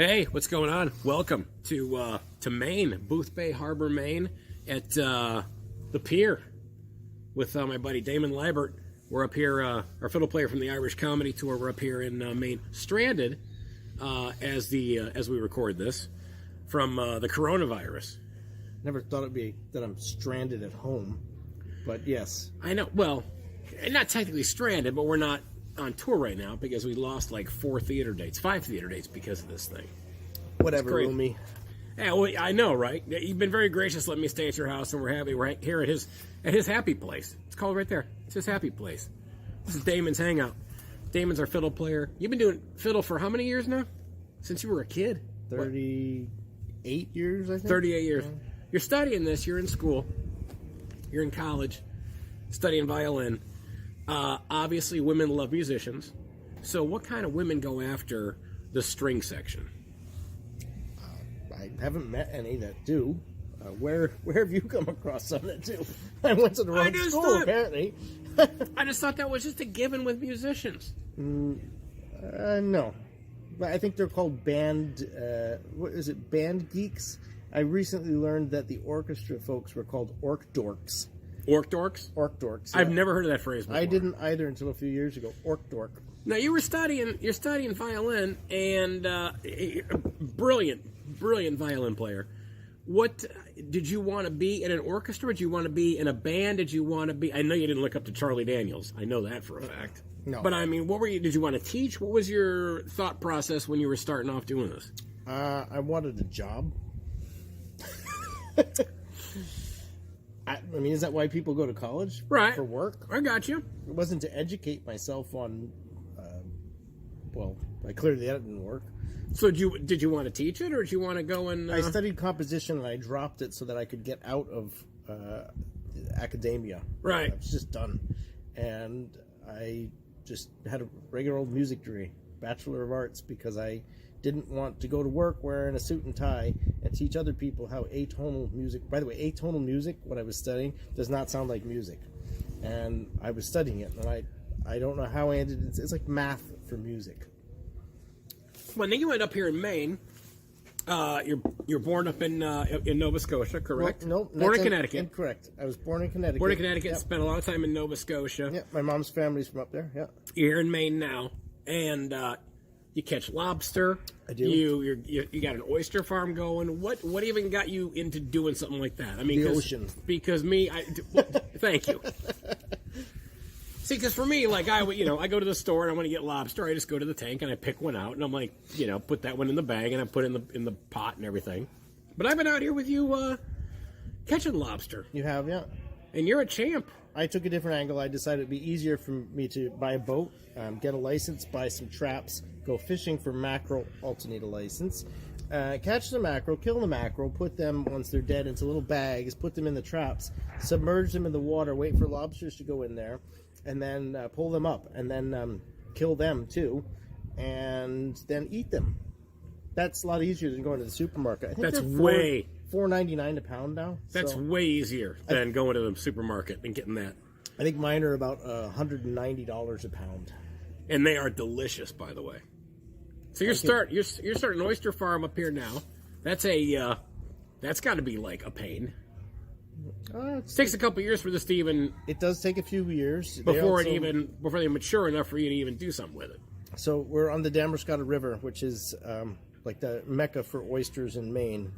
Hey, what's going on? Welcome to Maine, Booth Bay Harbor, Maine, at the pier with my buddy Damon Leibert. We're up here, our fiddle player from the Irish Comedy Tour. We're up here in Maine, stranded as we record this from the coronavirus. Never thought it'd be that I'm stranded at home, but yes. I know. Well, not technically stranded, but we're not on tour right now because we lost like 5 theater dates because of this thing. Whatever, Roomy. Yeah, well, I know, right? You've been very gracious letting me stay at your house, and we're happy. We're here at his happy place. It's called right there. It's his happy place. This is Damon's hangout. Damon's our fiddle player. You've been doing fiddle for how many years now? Since you were a kid? 38 years, I think. 38 years. Yeah. You're studying this. You're in school. You're in college, studying violin. Obviously, women love musicians. So what kind of women go after the string section? I haven't met any that do. Where have you come across some that do? I went to the wrong school, apparently. I just thought that was just a given with musicians. No. But I think they're called band... what is it? Band geeks? I recently learned that the orchestra folks were called orc dorks. Orc dorks? Orc dorks. Yeah. I've never heard of that phrase before. I didn't either until a few years ago. Orc dork. Now you're studying violin, and brilliant violin player. What did you want to be in an orchestra? Did you want to be in a band? Did you want to be? I know you didn't look up to Charlie Daniels. I know that for a fact. No. But I mean, what were you? Did you want to teach? What was your thought process when you were starting off doing this? I wanted a job. I mean, is that why people go to college? Right. For work? I got you. It wasn't to educate myself on, clearly that didn't work. So did you want to teach it, or did you want to go and... I studied composition, and I dropped it so that I could get out of academia. Right. I was just done. And I just had a regular old music degree, Bachelor of Arts, because I didn't want to go to work wearing a suit and tie and teach other people how atonal music... By the way, atonal music, what I was studying, does not sound like music. And I was studying it, and I don't know how I ended... It's like math for music. Well, then you end up here in Maine. You're born up in Nova Scotia, correct? Well, no. Born in Connecticut. Incorrect. I was born in Connecticut. Born in Connecticut, Yep. Spent a lot of time in Nova Scotia. Yeah, my mom's family's from up there, yeah. You're here in Maine now, and you catch lobster. I do. You got an oyster farm going. What even got you into doing something like that? I mean, the ocean. Because thank you. See, because for me, like I go to the store and I want to get lobster. I just go to the tank and I pick one out, and I'm like, put that one in the bag and I put it in the pot and everything. But I've been out here with you catching lobster. You have, yeah. And you're a champ. I took a different angle. I decided it'd be easier for me to buy a boat, get a license, buy some traps, go fishing for mackerel, also need a license, catch the mackerel, kill the mackerel, put them, once they're dead, into little bags, put them in the traps, submerge them in the water, wait for lobsters to go in there, and then pull them up, and then kill them too, and then eat them. That's a lot easier than going to the supermarket. I think that's way $4.99 a pound now. That's way easier than going to the supermarket and getting that. I think mine are about $190 a pound, and they are delicious, by the way. So you're starting an oyster farm up here now. That's got to be like a pain. It takes a couple years for this to even... It does take a few years. Before they mature enough for you to even do something with it. So we're on the Damerscott River, which is like the mecca for oysters in Maine.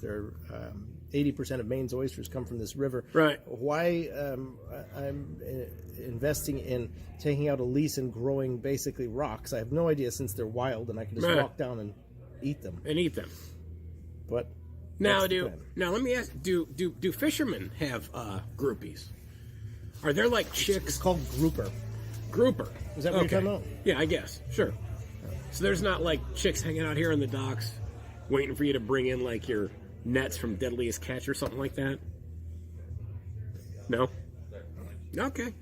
80% of Maine's oysters come from this river. Right. Why I'm investing in taking out a lease and growing basically rocks, I have no idea, since they're wild and I can just walk down and eat them. But... Now let me ask, do fishermen have groupies? Are there like chicks? It's called grouper. Grouper. Is that what you're talking about? Yeah, I guess. Sure. So there's not like chicks hanging out here on the docks waiting for you to bring in like your nets from Deadliest Catch or something like that? No? Okay.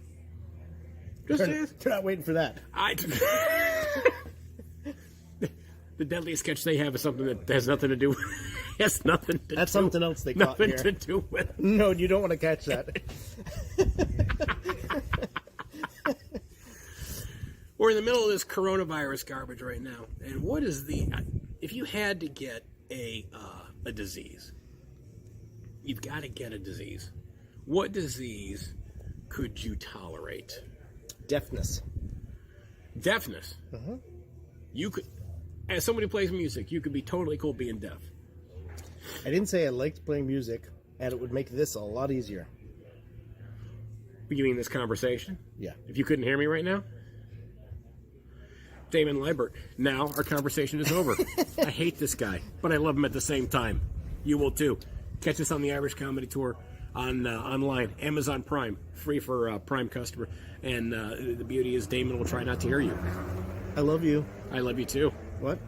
They're not waiting for that. The Deadliest Catch they have is something that has nothing to do with... That's something else they caught here. Nothing to do with... No, you don't want to catch that. We're in the middle of this coronavirus garbage right now. And what is the... if you had to get a disease, you've got to get a disease. What disease could you tolerate? Deafness. Deafness. You could, as somebody who plays music, you could be totally cool being deaf. I didn't say I liked playing music, and it would make this a lot easier. You mean this conversation? Yeah. If you couldn't hear me right now? Damon Leibert. Now our conversation is over. I hate this guy, but I love him at the same time. You will too. Catch us on the Irish Comedy Tour on online, Amazon Prime, free for Prime customer. And the beauty is Damon will try not to hear you. I love you. I love you too. What?